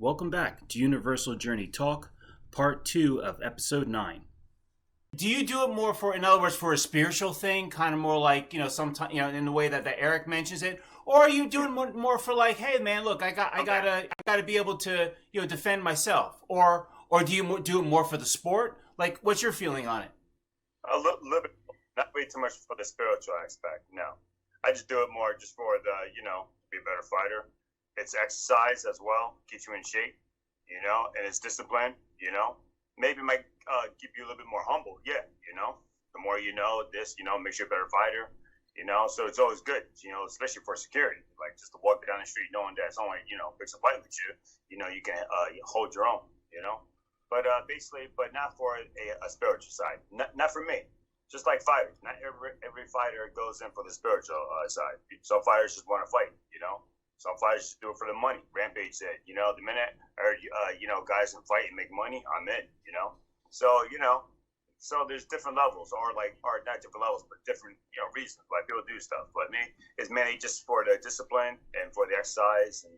Welcome back to Universal Journey Talk, part 2 of episode 9. Do you do it more for, in other words, for a spiritual thing, kind of more like, sometimes, in the way that Eric mentions it, or are you doing more for like, hey man, look, I gotta be able to, defend myself, or do you do it more for the sport? Like, what's your feeling on it? A little bit, not way too much for the spiritual aspect. No, I just do it more just for the, be a better fighter. It's exercise as well, keeps you in shape, and it's discipline, Maybe it might keep you a little bit more humble. Yeah, the more you know this, makes you a better fighter, So it's always good, especially for security. Like just to walk down the street knowing that someone, picks a fight with you, you can hold your own, But basically, but not for a spiritual side. Not for me. Just like fighters, not every fighter goes in for the spiritual side. Some fighters just want to fight, Some fighters just do it for the money. Rampage said, the minute I heard, guys can fight and make money, I'm in, So, so there's different levels, or not different levels, but different, reasons why people do stuff. But me, it's mainly just for the discipline and for the exercise, and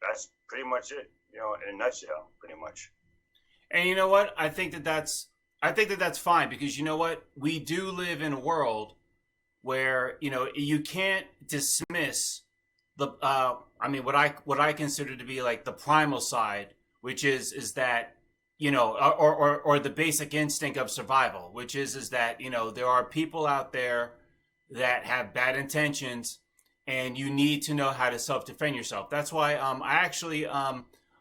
that's pretty much it, in a nutshell, pretty much. And you know what? I think that's fine, because you know what? We do live in a world where, you can't dismiss the what I consider to be like the primal side, which is that, or the basic instinct of survival, which is that, there are people out there that have bad intentions, and you need to know how to self-defend yourself. That's why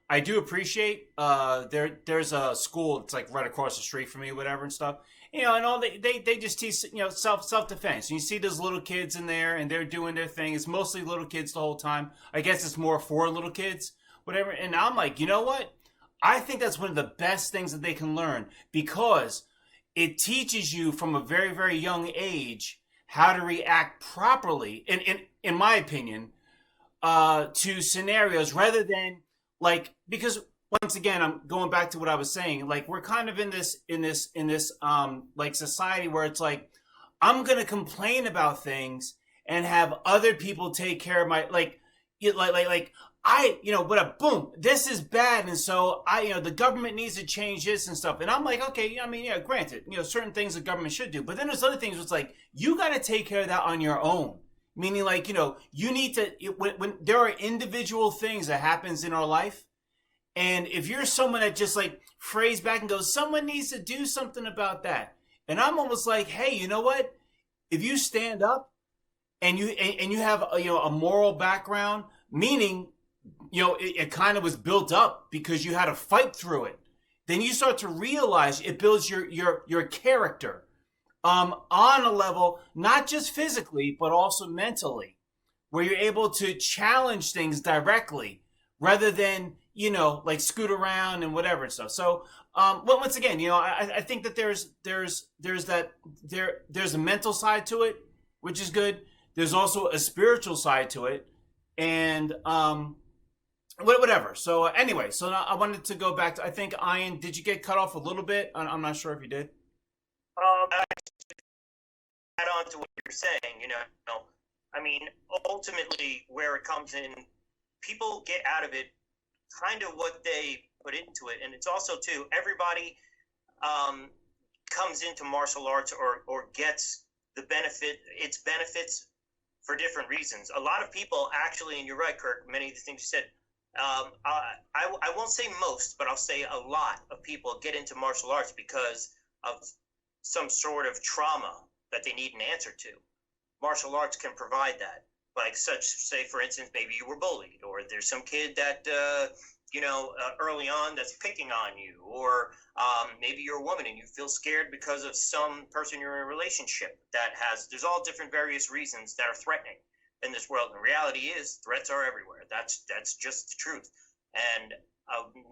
I do appreciate there's a school, it's like right across the street from me, whatever and stuff. And all they just teach, self defense. You see those little kids in there, and they're doing their thing. It's mostly little kids the whole time. I guess it's more for little kids, whatever. And I'm like, you know what? I think that's one of the best things that they can learn, because it teaches you from a very, very young age how to react properly, in my opinion, to scenarios, rather than because once again, I'm going back to what I was saying. Like, we're kind of in this like society where it's like, I'm gonna complain about things and have other people take care of my boom, this is bad, and so the government needs to change this and stuff. And I'm like, okay, granted, certain things the government should do, but then there's other things where it's like, you got to take care of that on your own. Meaning, like, you need to, when there are individual things that happens in our life, and if you're someone that just like phrase back and goes, someone needs to do something about that. And I'm almost like, hey, you know what? If you stand up and you have a moral background, meaning, it kind of was built up because you had to fight through it, then you start to realize it builds your character on a level, not just physically, but also mentally, where you're able to challenge things directly rather than, like scoot around and whatever and stuff. So, once again, I think that there's a mental side to it, which is good. There's also a spiritual side to it, and whatever. So anyway, so now I wanted to go back to, I think, Ian, did you get cut off a little bit? I'm not sure if you did. Add on to what you're saying, ultimately where it comes in, people get out of it kind of what they put into it. And it's also too, everybody comes into martial arts or gets its benefits for different reasons. A lot of people actually, and you're right, Kirk, many of the things you said, I won't say most, but I'll say a lot of people get into martial arts because of some sort of trauma that they need an answer to. Martial arts can provide that. Like, say, for instance, maybe you were bullied, or there's some kid that, early on that's picking on you, or maybe you're a woman and you feel scared because of some person you're in a relationship there's all different various reasons that are threatening in this world. And the reality is threats are everywhere. That's just the truth. And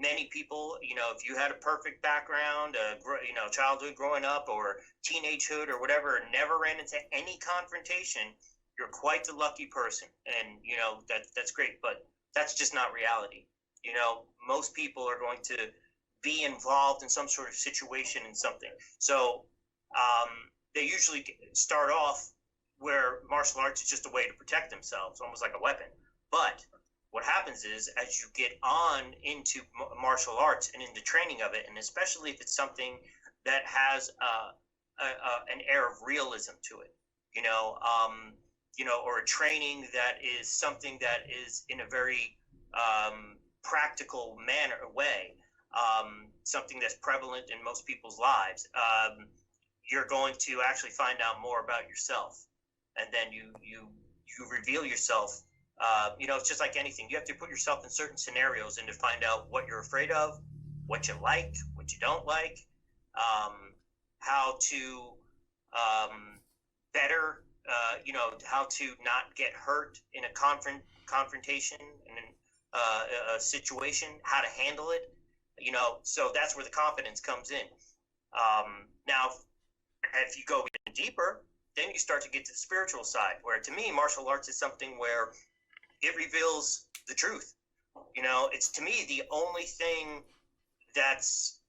many people, if you had a perfect background, childhood growing up or teenagehood or whatever, never ran into any confrontation, you're quite the lucky person. And, that's great, but that's just not reality. Most people are going to be involved in some sort of situation in something. So they usually start off where martial arts is just a way to protect themselves, almost like a weapon. But what happens is, as you get on into martial arts and into training of it, and especially if it's something that has an air of realism to it, or a training that is something that is in a very practical way, something that's prevalent in most people's lives, you're going to actually find out more about yourself, and then you reveal yourself. It's just like anything. You have to put yourself in certain scenarios and to find out what you're afraid of, what you like, what you don't like, how to better, how to not get hurt in a confrontation in a situation, how to handle it, so that's where the confidence comes in. Now, if you go even deeper, then you start to get to the spiritual side, where to me, martial arts is something where it reveals the truth. It's to me the only thing that's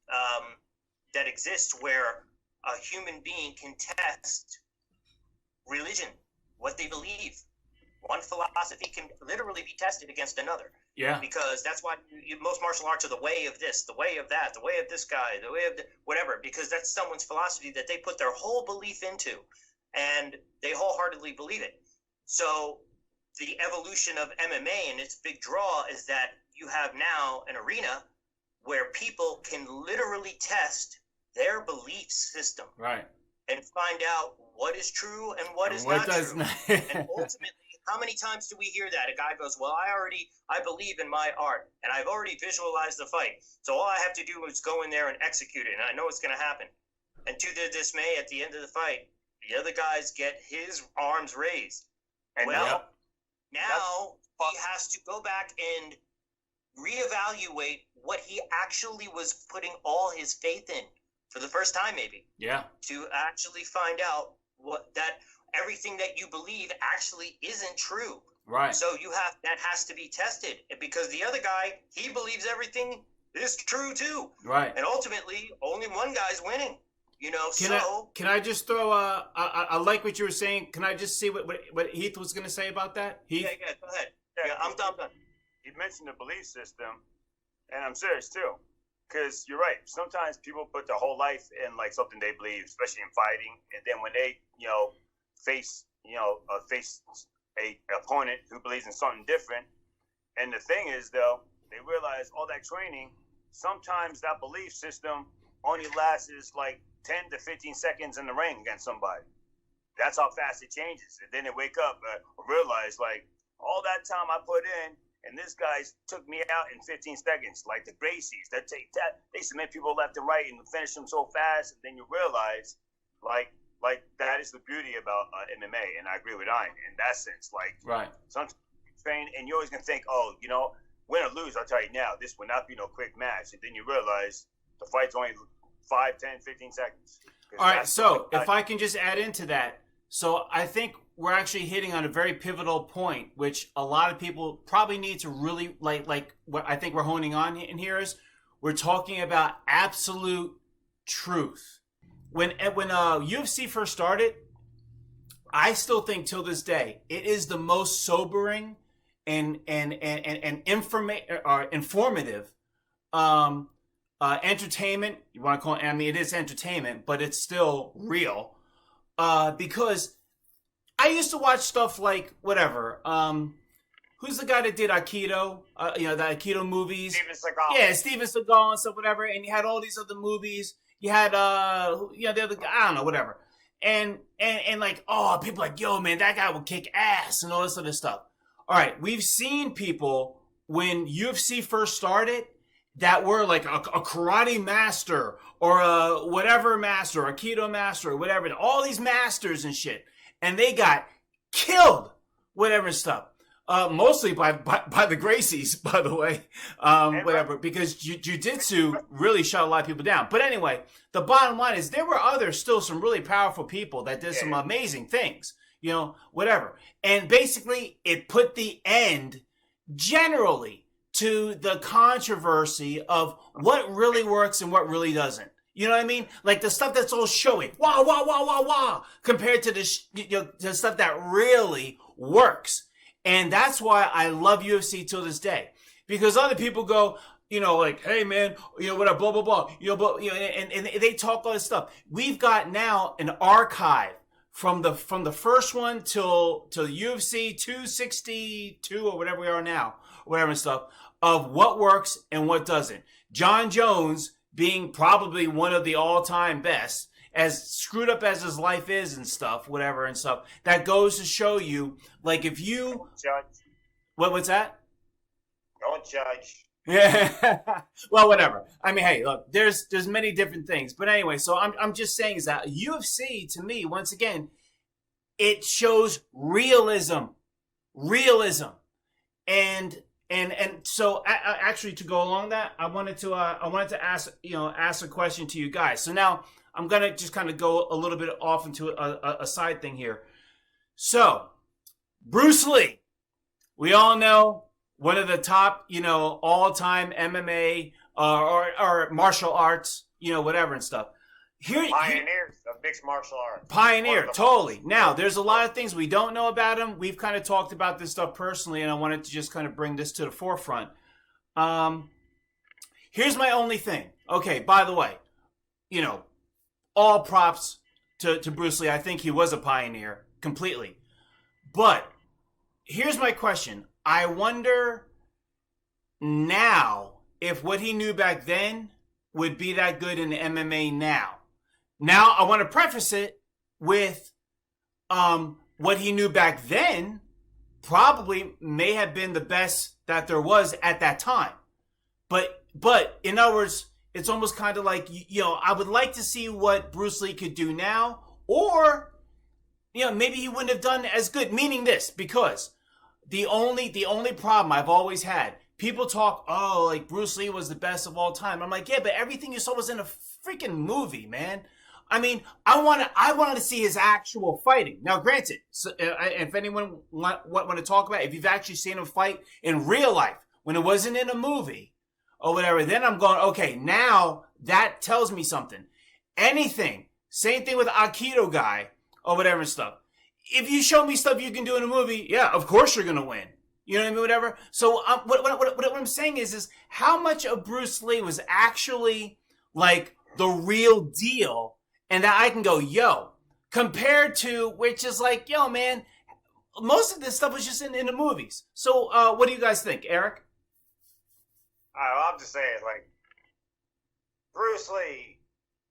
that exists where a human being can test religion, what they believe. One philosophy can literally be tested against another. Yeah. Because that's why most martial arts are the way of this, the way of that, the way of this guy, the way of whatever, because that's someone's philosophy that they put their whole belief into, and they wholeheartedly believe it. So the evolution of MMA and its big draw is that you have now an arena where people can literally test their belief system. Right. And find out what is true and what is not true. And ultimately, how many times do we hear that? A guy goes, well, I believe in my art, and I've already visualized the fight. So all I have to do is go in there and execute it, and I know it's going to happen. And to their dismay, at the end of the fight, the other guys get his arms raised. And now he has to go back and reevaluate what he actually was putting all his faith in for the first time, maybe. Yeah. To actually find out that everything that you believe actually isn't true. Right. So that has to be tested, because the other guy, he believes everything is true too. Right. And ultimately, only one guy's winning. Can I just throw I like what you were saying. Can I just see what Heath was going to say about that? Heath? Yeah, go ahead. Yeah, I'm done. You mentioned the belief system, and I'm serious too. Because you're right. Sometimes people put their whole life in like something they believe, especially in fighting. And then when they, face a opponent who believes in something different. And the thing is, though, they realize all that training, sometimes that belief system only lasts like 10 to 15 seconds in the ring against somebody. That's how fast it changes. And then they wake up and realize, like, all that time I put in, and this guy took me out in 15 seconds, like the Gracies. They submit people left and right and finish them so fast. And then you realize, like that is the beauty about MMA. And I agree with Ian in that sense. Like, right. Sometimes you train, and you're always going to think, oh, win or lose, I'll tell you now, this will not be no quick match. And then you realize the fight's only 5, 10, 15 seconds. All right, so if I can just add into that. So I think we're actually hitting on a very pivotal point, which a lot of people probably need to really like what I think we're honing on in here is we're talking about absolute truth. When UFC first started, I still think till this day it is the most sobering and informative entertainment. You want to call it? I mean, it is entertainment, but it's still real. Because I used to watch stuff like whatever. Who's the guy that did Aikido? The Aikido movies. Steven Seagal. Yeah, Steven Seagal and stuff, whatever. And you had all these other movies. You had the other guy, I don't know, whatever. And like, oh, people like, yo, man, that guy would kick ass and all this other stuff. All right, we've seen people when UFC first started that were like a karate master or a whatever master, a Aikido master or whatever, all these masters and shit. And they got killed, whatever stuff. Mostly by the Gracies, by the way, whatever, because jiu-jitsu really shut a lot of people down. But anyway, the bottom line is there were still some really powerful people that did some amazing things, whatever. And basically it put the end generally to the controversy of what really works and what really doesn't. You know what I mean? Like the stuff that's all showy, wah, wah, wah, wah, wah, compared to the stuff that really works. And that's why I love UFC till this day. Because other people go, like, hey man, whatever, blah blah blah, but and they talk all this stuff. We've got now an archive from the first one till UFC 262 or whatever we are now, or whatever and stuff, of what works and what doesn't. John Jones being probably one of the all-time best, as screwed up as his life is and stuff, whatever and stuff. That goes to show you, like, if you Judge. what's that? Don't judge. Yeah. Well, whatever. I mean, hey, look, there's many different things, but anyway. So I'm just saying is that UFC to me, once again, it shows realism, and so actually to go along that, I wanted to ask a question to you guys. So now I'm gonna just kind of go a little bit off into a side thing here. So Bruce Lee, we all know. One of the top, all-time MMA or martial arts, whatever and stuff. Pioneers of mixed martial arts. Pioneer, totally. Now, there's a lot of things we don't know about him. We've kind of talked about this stuff personally, and I wanted to just kind of bring this to the forefront. Here's my only thing. Okay, by the way, all props to Bruce Lee. I think he was a pioneer completely. But here's my question. I wonder now if what he knew back then would be that good in MMA now. Now, I want to preface it with what he knew back then probably may have been the best that there was at that time. But in other words, it's almost kind of like, I would like to see what Bruce Lee could do now, or, maybe he wouldn't have done as good, meaning this, because the only problem I've always had, people talk, oh, like Bruce Lee was the best of all time. I'm like, yeah, but everything you saw was in a freaking movie, man. I mean, I wanted to see his actual fighting. Now, granted, if anyone want to talk about it, if you've actually seen him fight in real life, when it wasn't in a movie or whatever, then I'm going, okay, now that tells me something. Anything, same thing with Aikido guy or whatever and stuff. If you show me stuff you can do in a movie, yeah, of course you're going to win. You know what I mean? Whatever. So what I'm saying is how much of Bruce Lee was actually like the real deal, and that I can go, compared to which is like, man, most of this stuff was just in the movies. So what do you guys think, Eric? I'm just saying, like, Bruce Lee,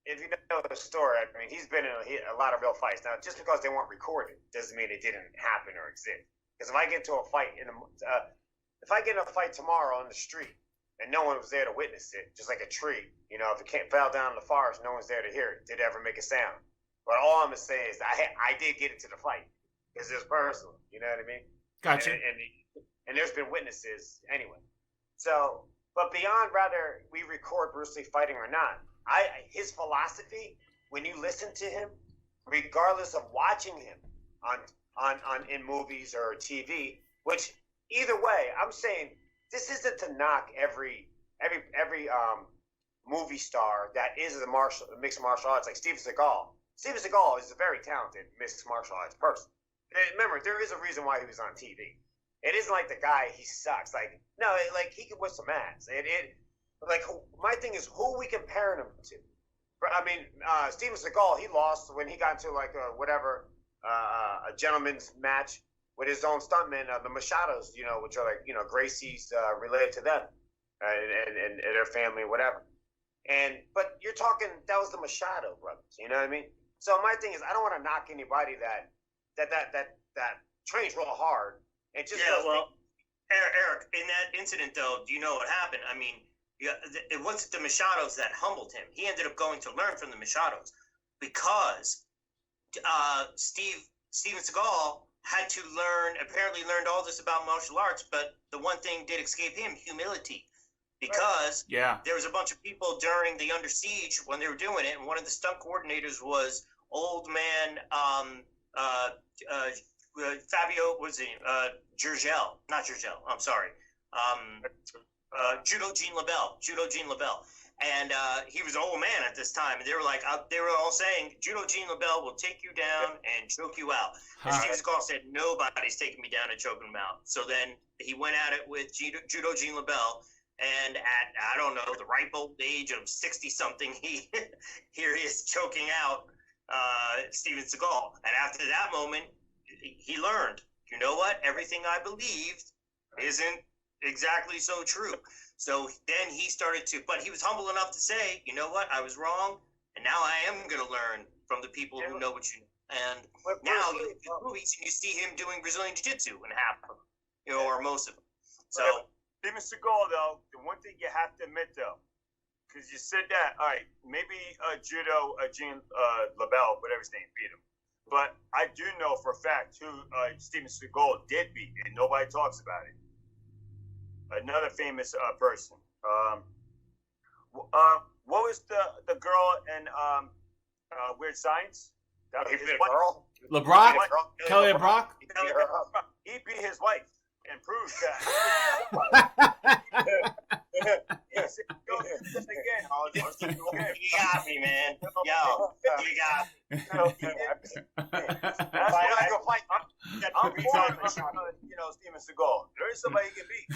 if you know the story, I mean, he's been in a lot of real fights. Now, just because they weren't recorded doesn't mean it didn't happen or exist. Because if I get into a fight if I get in a fight tomorrow on the street and no one was there to witness it, just like a tree, if it fell down in the forest, no one's there to hear it. Did it ever make a sound? But all I'm gonna say is I did get into the fight because it's personal. You know what I mean? Gotcha. And there's been witnesses anyway. So, but beyond whether we record Bruce Lee fighting or not, his philosophy, when you listen to him, regardless of watching him on in movies or TV, which either way, I'm saying this isn't to knock every movie star that is a mixed martial arts, like Steven Seagal. Steven Seagal is a very talented mixed martial arts person. And remember, there is a reason why he was on TV. It isn't like the guy, he sucks. Like, no, like he can whip some ass. Like, my thing is who we comparing him to. I mean, Steven Seagal, he lost when he got into like a gentleman's match with his own stuntman, the Machados, which are like, Gracie's related to them and their family, whatever. But you're talking, that was the Machado brothers, you know what I mean? So my thing is, I don't want to knock anybody that trains real hard. And just Eric, in that incident though, do you know what happened? I mean, it wasn't the Machados that humbled him. He ended up going to learn from the Machados because Steven Seagal had to apparently learned all this about martial arts, but the one thing did escape him, humility. Because there was a bunch of people during the Under Siege when they were doing it, and one of the stunt coordinators was old man Fabio, Gurgel, not Gurgel, I'm sorry. Judo Gene LaBelle. And he was an old man at this time, and they were like, they were all saying, Judo Gene LaBelle will take you down and choke you out. And Steven Seagal said, nobody's taking me down and choking him out. So then he went at it with Judo Gene LaBelle, and at, I don't know, the ripe old age of 60-something, here he is choking out Steven Seagal. And after that moment, he learned, you know what? Everything I believed isn't exactly so true. So then he started to, but he was humble enough to say, you know what, I was wrong, and now I am going to learn from the people who know what you know. And now you see movies and you see him doing Brazilian Jiu-Jitsu in half of them, you know, or most of them. So Steven Seagal, though, the one thing you have to admit, though, because you said that, all right, maybe Judo Gene LaBelle, whatever his name, beat him. But I do know for a fact who Steven Seagal did beat, and nobody talks about it. Another famous person. What was the girl in Weird Science? That was his wife. LeBrock? Kelly LeBrock? He beat his wife and proved that. You got me, man. Yo, you got me. That's why I go fight. I'm Steven Seagal. There is somebody he can beat.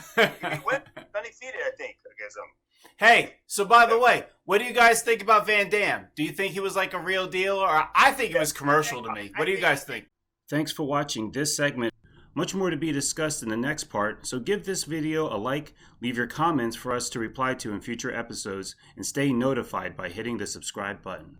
He went undefeated, I think, against him. Hey, so by the way, what do you guys think about Van Damme? Do you think he was like a real deal, or I think it was commercial to me? What do you guys think? Thanks for watching this segment. Much more to be discussed in the next part, so give this video a like, leave your comments for us to reply to in future episodes, and stay notified by hitting the subscribe button.